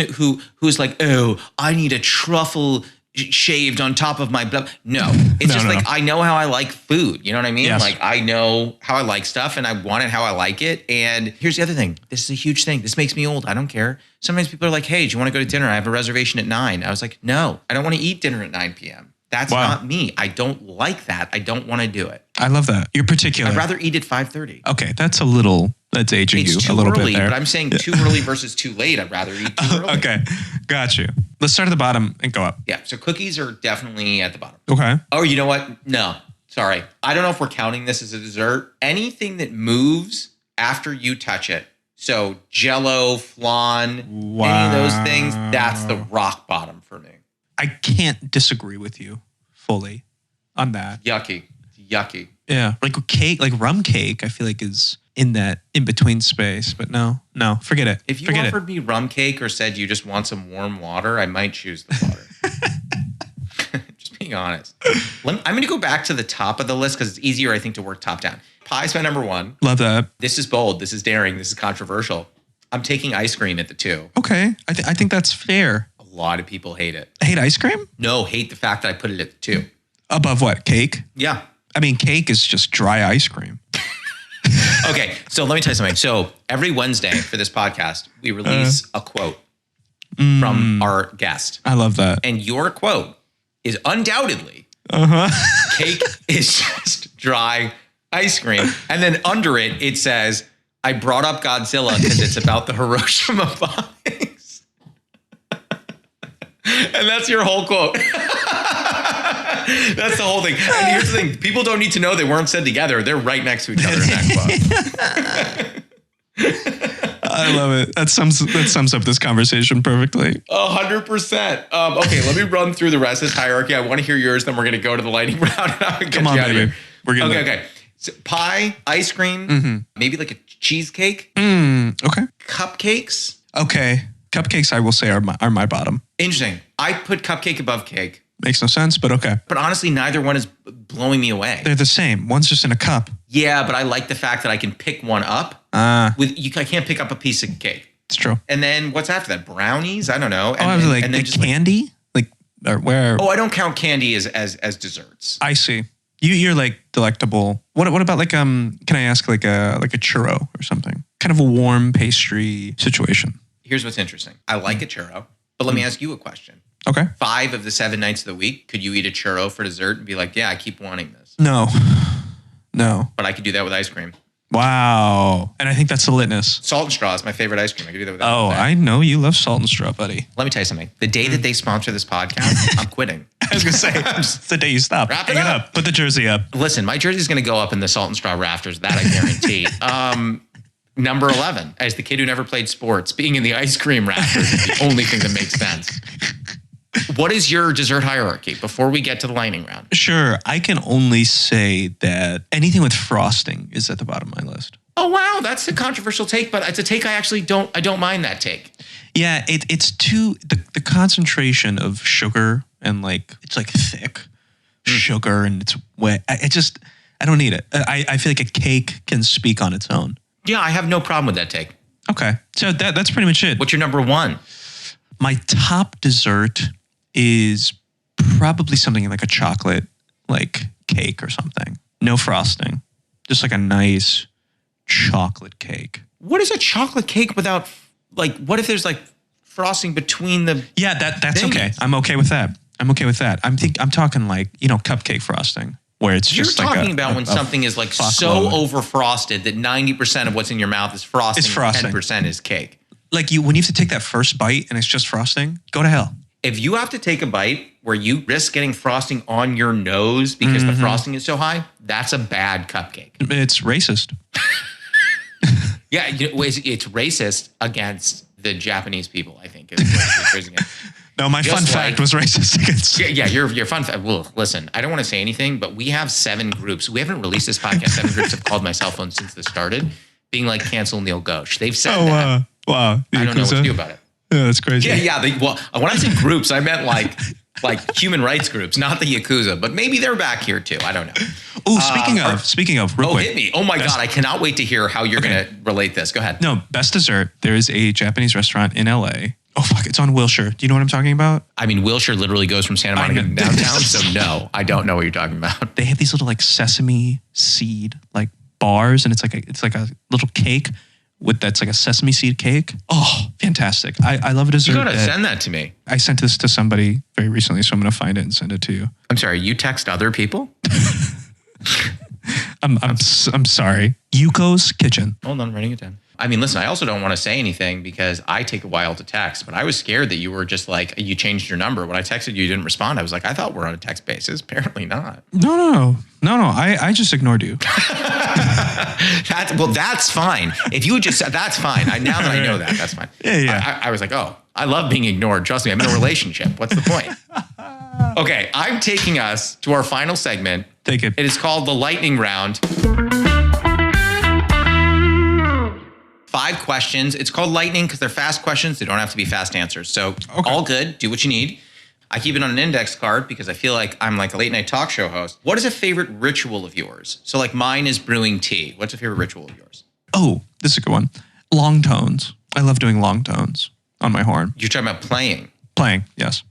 A: who's like, oh, I need a truffle shaved on top of my blah. No, it's I know how I like food. You know what I mean?
B: Yes.
A: Like I know how I like stuff and I want it how I like it. And here's the other thing. This is a huge thing. This makes me old. I don't care. Sometimes people are like, hey, do you want to go to dinner? I have a reservation at 9. I was like, no, I don't want to eat dinner at 9 p.m. That's not me. I don't like that. I don't want to do it.
B: I love that. You're particular.
A: I'd rather eat at 5:30.
B: Okay, that's aging you a little
A: early,
B: bit there.
A: But I'm saying too early versus too late. I'd rather eat too early.
B: Okay, got you. Let's start at the bottom and go up.
A: Yeah, so cookies are definitely at the bottom.
B: Okay.
A: Oh, you know what? No, sorry. I don't know if we're counting this as a dessert. Anything that moves after you touch it. So Jello, flan,
B: Wow.
A: any of those things, that's the rock bottom for me.
B: I can't disagree with you fully on that.
A: Yucky.
B: Yeah. Like cake, like rum cake, I feel like is in that in-between space. But no, forget it.
A: If you
B: forget
A: offered me rum cake or said you just want some warm water, I might choose the water. Just being honest. I'm going to go back to the top of the list because it's easier, I think, to work top down. Pie's my number one.
B: Love that.
A: This is bold. This is daring. This is controversial. I'm taking ice cream at the 2.
B: Okay. I think that's fair.
A: A lot of people hate it.
B: Hate ice cream?
A: No, hate the fact that I put it at the 2.
B: Above what? Cake?
A: Yeah.
B: I mean, cake is just dry ice cream.
A: Okay, so let me tell you something. So every Wednesday for this podcast, we release a quote from our guest.
B: I love that.
A: And your quote is undoubtedly, cake is just dry ice cream. And then under it, it says, I brought up Godzilla because it's about the Hiroshima bombings. And that's your whole quote. That's the whole thing. And here's the thing. People don't need to know they weren't said together. They're right next to each other in that quote.
B: I love it. That sums up this conversation perfectly.
A: 100%. Okay, let me run through the rest of this hierarchy. I want to hear yours, then we're going to go to the lightning round.
B: Come on, baby. We're going to
A: Okay. So pie, ice cream, maybe like a cheesecake.
B: Okay.
A: Cupcakes.
B: Okay. Cupcakes, I will say, are my bottom.
A: Interesting. I put cupcake above cake.
B: Makes no sense, but okay.
A: But honestly, neither one is blowing me away.
B: They're the same. One's just in a cup.
A: Yeah, but I like the fact that I can pick one up. I can't pick up a piece of cake.
B: It's true.
A: And then what's after that? Brownies? I don't know. And,
B: I was like,
A: and then
B: the candy? Where?
A: Oh, I don't count candy as desserts.
B: I see. You're like delectable. What about like can I ask like a churro or something? Kind of a warm pastry situation.
A: Here's what's interesting. I like a churro, but let me ask you a question.
B: Okay.
A: 5 of the 7 nights of the week, could you eat a churro for dessert and be like, yeah, I keep wanting this?
B: No.
A: But I could do that with ice cream.
B: Wow. And I think that's the litmus.
A: Salt and straw is my favorite ice cream. I could do that with
B: I know you love salt and straw, buddy.
A: Let me tell you something. The day that they sponsor this podcast, I'm quitting.
B: I was going to say, it's the day you stop.
A: Wrap it
B: Hang
A: up.
B: it up. Put the jersey up.
A: Listen, my jersey's going to go up in the salt and straw rafters. That I guarantee. Number 11, as the kid who never played sports, being in the ice cream rafters is the only thing that makes sense. What is your dessert hierarchy before we get to the lightning round?
B: Sure. I can only say that anything with frosting is at the bottom of my list.
A: Oh, wow. That's a controversial take, but it's a take I don't mind that take.
B: Yeah, it's too, the concentration of sugar and it's like thick sugar and it's wet. I don't need it. I feel like a cake can speak on its own.
A: Yeah, I have no problem with that take.
B: Okay. So that's pretty much it.
A: What's your number 1?
B: My top dessert is probably something like a chocolate, like cake or something. No frosting. Just like a nice chocolate cake.
A: What is a chocolate cake without, what if there's frosting between the...
B: Yeah, that's okay. I'm okay with that. I'm talking cupcake frosting. Where it's
A: You're
B: just
A: talking about when something is so over frosted that 90% of what's in your mouth is frosting.
B: It's frosting.
A: And 10% is cake.
B: When you have to take that first bite and it's just frosting, go to hell.
A: If you have to take a bite where you risk getting frosting on your nose because the frosting is so high, that's a bad cupcake.
B: It's racist.
A: Yeah, it's racist against the Japanese people, I think. Is what it's raising it.
B: No, my fun fact was racist against.
A: Yeah, your fun fact. Well, listen, I don't want to say anything, but we have 7 groups. We haven't released this podcast. 7 groups have called my cell phone since this started, being like, cancel Neel Ghosh. They've said that.
B: Wow.
A: I don't know what to do about it.
B: Yeah, that's crazy.
A: Yeah. When I said groups, I meant like human rights groups, not the Yakuza. But maybe they're back here too. I don't know.
B: Oh, speaking of, real quick.
A: Hit me. Oh my God, I cannot wait to hear how you're going to relate this. Go ahead.
B: No, best dessert. There is a Japanese restaurant in LA. Oh, fuck. It's on Wilshire. Do you know what I'm talking about?
A: I mean, Wilshire literally goes from Santa Monica to downtown. So no, I don't know what you're talking about.
B: They have these little sesame seed bars, and it's like a little cake that's like a sesame seed cake. Oh, fantastic. I love a dessert.
A: You got to send that to me.
B: I sent this to somebody very recently, so I'm going to find it and send it to you.
A: I'm sorry, you text other people?
B: I'm sorry. Yuko's Kitchen.
A: Hold on, I'm writing it down. I mean, listen, I also don't want to say anything because I take a while to text, but I was scared that you were just like, you changed your number. When I texted you, you didn't respond. I was like, I thought we're on a text basis. Apparently not.
B: No. I just ignored you.
A: That's fine. If you would just said, that's fine. Now that I know that, that's fine.
B: Yeah.
A: I was like, oh, I love being ignored. Trust me, I'm in a relationship. What's the point? Okay, I'm taking us to our final segment.
B: Take it.
A: It is called the lightning round. 5 questions. It's called lightning because they're fast questions. They don't have to be fast answers. So all good. Do what you need. I keep it on an index card because I feel like I'm like a late night talk show host. What is a favorite ritual of yours? So like mine is brewing tea. What's a favorite ritual of yours?
B: Oh, this is a good one. Long tones. I love doing long tones on my horn.
A: You're talking about playing?
B: Playing, yes.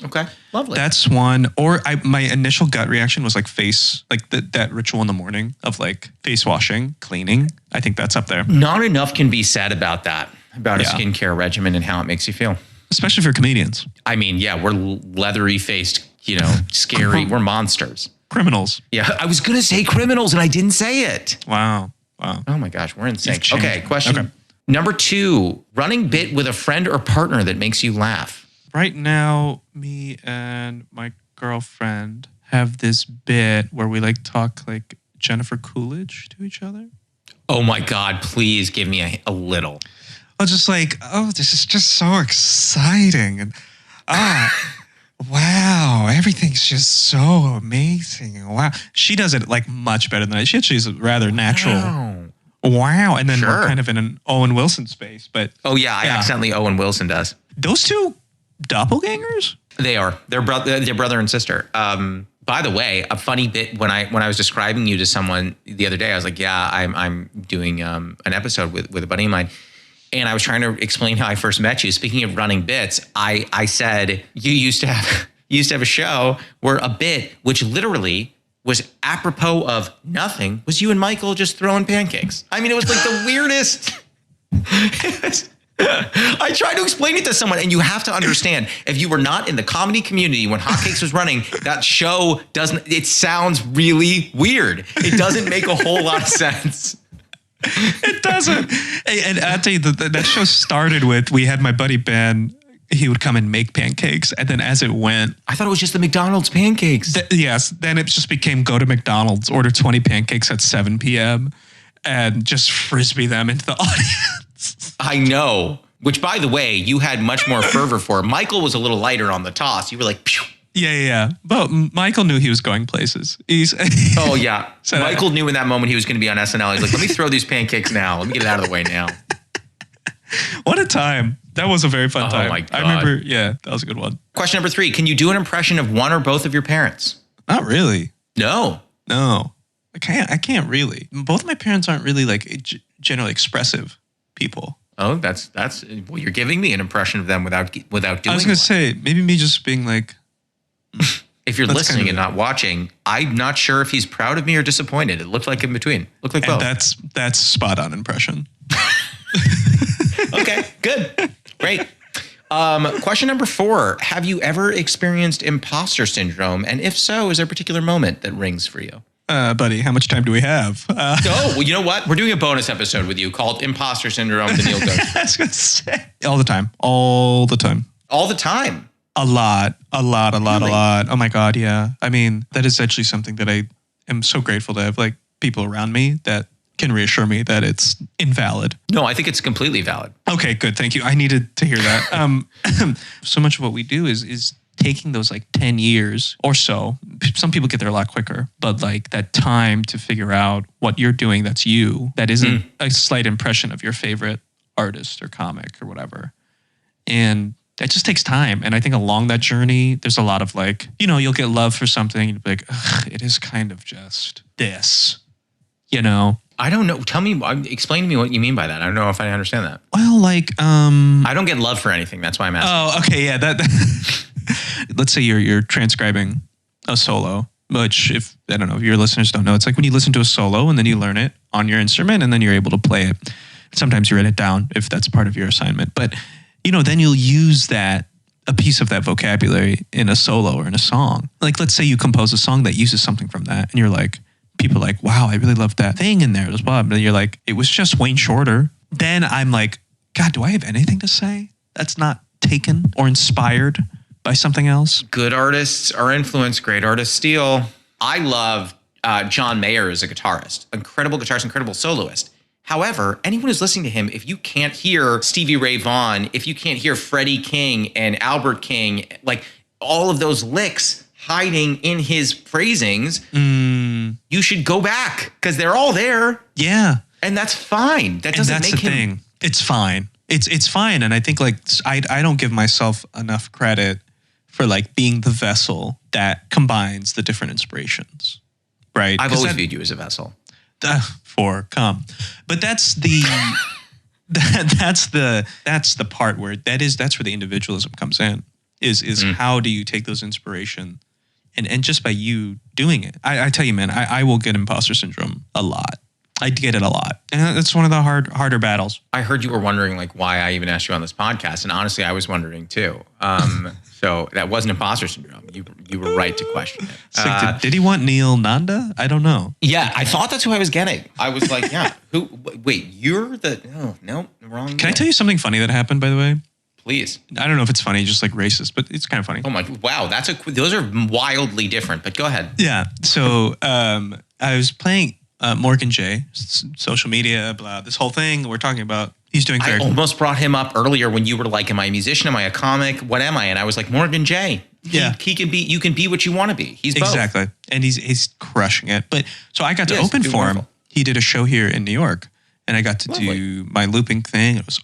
A: Okay, lovely.
B: That's one. Or my initial gut reaction was like that ritual in the morning of like face washing, cleaning. I think that's up there.
A: Not enough can be said about that, about a skincare regimen and how it makes you feel.
B: Especially for comedians.
A: I mean, yeah, we're leathery faced, scary. We're monsters.
B: Criminals.
A: Yeah, I was going to say criminals and I didn't say it.
B: Wow.
A: Oh my gosh, we're in sync. Okay, question number 2. Running bit with a friend or partner that makes you laugh.
B: Right now, me and my girlfriend have this bit where we like talk like Jennifer Coolidge to each other.
A: Oh my God, please give me a little.
B: Oh, just like, this is just so exciting. And wow, everything's just so amazing. Wow. She does it like much better than I. She's rather natural. Wow. And then we're kind of in an Owen Wilson space. But
A: I accidentally Owen Wilson does.
B: Those two doppelgangers?
A: They are. They're brother and sister. By the way, a funny bit when I was describing you to someone the other day, I was like, yeah, I'm doing an episode with a buddy of mine. And I was trying to explain how I first met you. Speaking of running bits, I said you used to have a show where a bit, which literally was apropos of nothing, was you and Michael just throwing pancakes. I mean, it was like the weirdest. I tried to explain it to someone, and you have to understand, if you were not in the comedy community when Hotcakes was running, that show it sounds really weird. It doesn't make a whole lot of sense.
B: It doesn't. And I'll tell you, that show started with, we had my buddy Ben, he would come and make pancakes. And then as it went...
A: I thought it was just the McDonald's pancakes.
B: Yes. Then it just became go to McDonald's, order 20 pancakes at 7 p.m. and just frisbee them into the audience.
A: I know. Which, by the way, you had much more fervor for. Michael was a little lighter on the toss. You were like, pew.
B: Yeah. But Michael knew he was going places.
A: Oh, yeah. So Michael knew in that moment he was going to be on SNL. He's like, let me throw these pancakes now. Let me get it out of the way now.
B: What a time. That was a very fun time.
A: Oh, my God.
B: I remember, that was a good one.
A: Question number 3. Can you do an impression of one or both of your parents?
B: Not really.
A: No.
B: I can't really. Both of my parents aren't really like generally expressive people.
A: Oh, that's well, you're giving me an impression of them without doing
B: I was going to say, maybe me just being like...
A: If you're listening and not watching, I'm not sure if he's proud of me or disappointed. It looked like in between. Looked like both.
B: That's spot on impression.
A: Okay, good. Great. Question number 4. Have you ever experienced imposter syndrome? And if so, is there a particular moment that rings for you?
B: Buddy, how much time do we have?
A: Well, you know what? We're doing a bonus episode with you called Imposter Syndrome, the Neel Ghosh.
B: I was going to say. All the time. All the time. A lot. Oh my God, yeah. I mean, that is actually something that I am so grateful to have, like, people around me that can reassure me that it's invalid.
A: No, I think it's completely valid.
B: Okay, good. Thank you. I needed to hear that. So much of what we do is taking those like 10 years or so. Some people get there a lot quicker, but like that time to figure out what you're doing that's you, that isn't a slight impression of your favorite artist or comic or whatever. And it just takes time. And I think along that journey, there's a lot of like, you'll get love for something. You'll be like, it is kind of just this,
A: I don't know. Explain to me what you mean by that. I don't know if I understand that.
B: Well, like,
A: I don't get love for anything. That's why I'm asking.
B: Oh, okay. Yeah. That let's say you're transcribing a solo, which if your listeners don't know, it's like when you listen to a solo and then you learn it on your instrument and then you're able to play it. Sometimes you write it down if that's part of your assignment, but then you'll use a piece of that vocabulary in a solo or in a song. Like, let's say you compose a song that uses something from that and you're like, people are like, wow, I really love that thing in there as well. But you're like, it was just Wayne Shorter. then I'm like, God, do I have anything to say that's not taken or inspired by something else?
A: Good artists are influenced. Great artists steal. I love John Mayer as a guitarist. Incredible guitarist, incredible soloist. However, anyone who's listening to him, if you can't hear Stevie Ray Vaughan, if you can't hear Freddie King and Albert King, like all of those licks hiding in his phrasings, you should go back because they're all there.
B: Yeah.
A: And that's fine. That doesn't make him...
B: thing. It's fine. It's fine. And I think like I don't give myself enough credit for like being the vessel that combines the different inspirations. Right?
A: I've always viewed you as a vessel.
B: But that's the that's the part where that's where the individualism comes in. Is how do you take those inspiration and just by you doing it. I tell you, man, I will get imposter syndrome a lot. I get it a lot. And that's one of the harder battles.
A: I heard you were wondering like why I even asked you on this podcast. And honestly, I was wondering too. So that wasn't imposter syndrome. You were right to question it.
B: Like, did he want Neil Nanda? I don't know.
A: Yeah, I thought that's who I was getting. I was like, yeah. Wait, you're the... No, wrong.
B: Can I tell you something funny that happened, by the way?
A: Please.
B: I don't know if it's funny, just like racist, but it's kind of funny.
A: Oh my, wow. Those are wildly different, but go ahead.
B: Yeah. So I was playing Morgan J, social media, blah, this whole thing we're talking about. He's doing very...
A: I almost brought him up earlier when you were like, am I a musician? Am I a comic? What am I? And I was like, Morgan J. He can be, you can be what you want to be. He's both.
B: Exactly. And he's crushing it. But so I got to open for him. He did a show here in New York and I got to do my looping thing. It was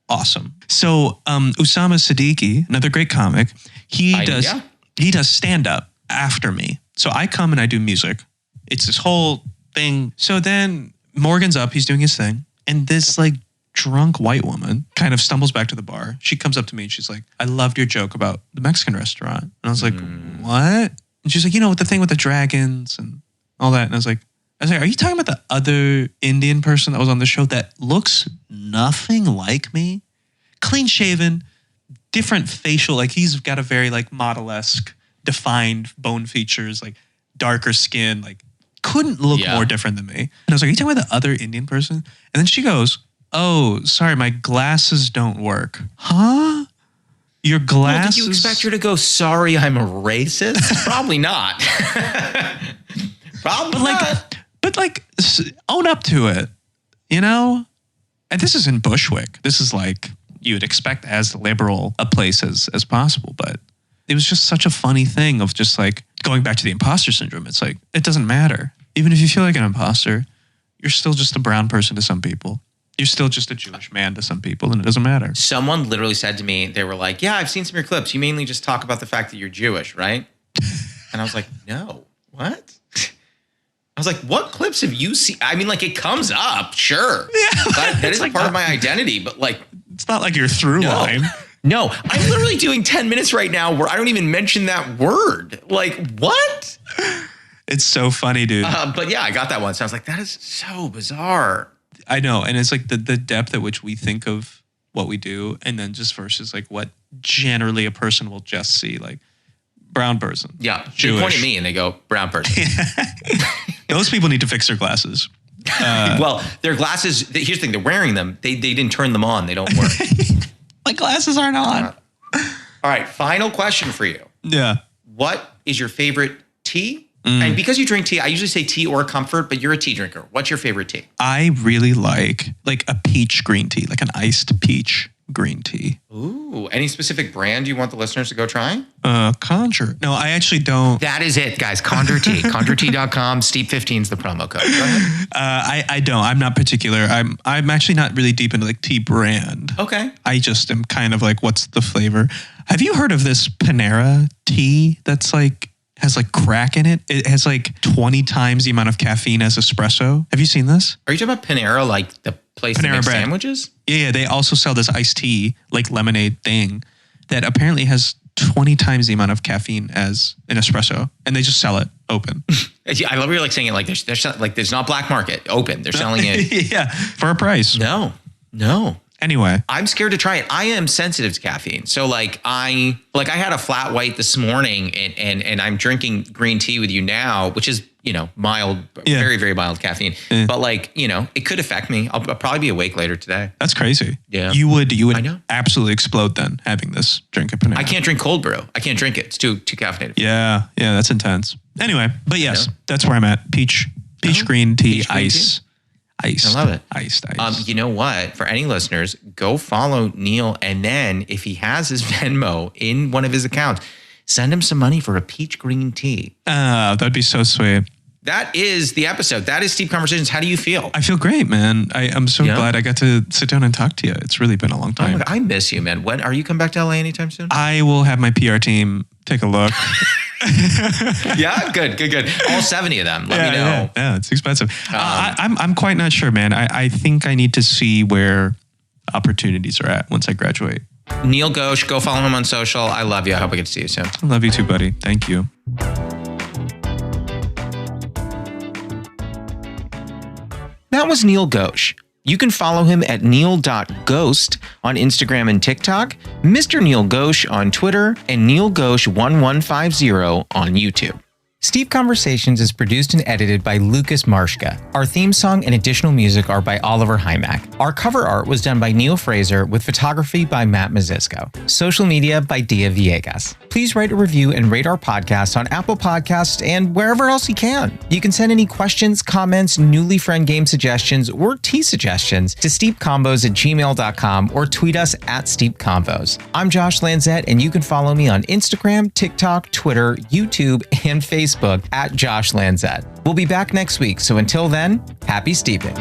B: awesome. So Usama Siddiqui, another great comic, he does stand up after me. So I come and I do music. It's this whole thing. So then Morgan's up, he's doing his thing. And this like drunk white woman kind of stumbles back to the bar. She comes up to me and she's like, I loved your joke about the Mexican restaurant. And I was like, what? And she's like, with the thing with the dragons and all that. And I was like, are you talking about the other Indian person that was on the show that looks nothing like me? Clean shaven, different facial, like he's got a very like model-esque defined bone features, like darker skin, like couldn't look more different than me. And I was like, are you talking about the other Indian person? And then she goes, oh, sorry, my glasses don't work. Huh? Your glasses?
A: Well, did you expect her to go, sorry, I'm a racist? Probably not. Probably not.
B: But own up to it, And this is in Bushwick. This is like you would expect as liberal a place as possible. But it was just such a funny thing of just like going back to the imposter syndrome. It's like, it doesn't matter. Even if you feel like an imposter, you're still just a brown person to some people. You're still just a Jewish man to some people, and it doesn't matter.
A: Someone literally said to me, they were like, yeah, I've seen some of your clips. You mainly just talk about the fact that you're Jewish, right? And I was like, no, what? I was like, what clips have you seen? I mean, like, it comes up, sure. Yeah. That is like part of my identity, but like...
B: It's not like your through line.
A: No, I'm literally doing 10 minutes right now where I don't even mention that word. Like, what?
B: It's so funny, dude.
A: But yeah, I got that one. So I was like, that is so bizarre.
B: I know. And it's like the depth at which we think of what we do and then just versus like what generally a person will just see, like brown person.
A: Yeah.
B: Jewish.
A: They point at me and they go, brown person.
B: Those people need to fix their glasses.
A: Well, their glasses, here's the thing, they're wearing them. They didn't turn them on. They don't work.
B: My glasses aren't on.
A: All right. Final question for you.
B: Yeah.
A: What is your favorite tea? And because you drink tea, I usually say tea or comfort, but you're a tea drinker. What's your favorite tea?
B: I really like a peach green tea, like an iced peach green tea.
A: Ooh, any specific brand you want the listeners to go try?
B: Conjure. No, I actually don't.
A: That is it, guys. Conjure Tea. ConjureTea.com. Steep15 is the promo code. Go ahead.
B: I don't. I'm not particular. I'm actually not really deep into like tea brand.
A: Okay.
B: I just am kind of like, what's the flavor? Have you heard of this Panera tea that's like has like crack in it? It has like 20 times the amount of caffeine as espresso. Have you seen this?
A: Are you talking about Panera, like the place that makes sandwiches?
B: Yeah. They also sell this iced tea, like lemonade thing that apparently has 20 times the amount of caffeine as an espresso, and they just sell it open.
A: I love you're like saying it like there's not black market open. They're selling it.
B: Yeah, for a price.
A: No.
B: Anyway,
A: I'm scared to try it. I am sensitive to caffeine. So I had a flat white this morning and I'm drinking green tea with you now, which is mild, very, very mild caffeine. But like, it could affect me. I'll probably be awake later today.
B: That's crazy.
A: Yeah.
B: You would
A: I know.
B: absolutely explode then having this drink at Panera.
A: I can't drink cold brew. I can't drink it. It's too caffeinated.
B: Yeah. Yeah. That's intense. Anyway, but yes, that's where I'm at. Peach green tea,
A: Peach green
B: ice.
A: tea?
B: Iced.
A: I love it.
B: Iced.
A: You know what? For any listeners, go follow Neel. And then if he has his Venmo in one of his accounts, send him some money for a peach green tea.
B: That'd be so sweet.
A: That is the episode. That is Steep Conversations. How do you feel?
B: I feel great, man. I'm so glad I got to sit down and talk to you. It's really been a long time.
A: Oh, I miss you, man. When are you coming back to LA anytime soon?
B: I will have my PR team take a look.
A: Yeah, good. All 70 of them. Let me know.
B: Yeah, it's expensive. I'm quite not sure, man. I think I need to see where opportunities are at once I graduate.
A: Neel Ghosh, go follow him on social. I love you. I hope I get to see you soon.
B: I love you too, buddy. Thank you.
A: That was Neel Ghosh. You can follow him at neel.ghost on Instagram and TikTok, Mr. Neel Ghosh on Twitter, and Neel Ghosh 1150 on YouTube. Steep Conversations is produced and edited by Lucas Marshka. Our theme song and additional music are by Oliver Hymack. Our cover art was done by Neil Fraser with photography by Matt Mazisco. Social media by Dia Villegas. Please write a review and rate our podcast on Apple Podcasts and wherever else you can. You can send any questions, comments, newly friend game suggestions, or tea suggestions to steepcombos@gmail.com or tweet us at steepcombos. I'm Josh Lanzette, and you can follow me on Instagram, TikTok, Twitter, YouTube, and Facebook at Josh Lanzette. We'll be back next week, so until then, happy steeping.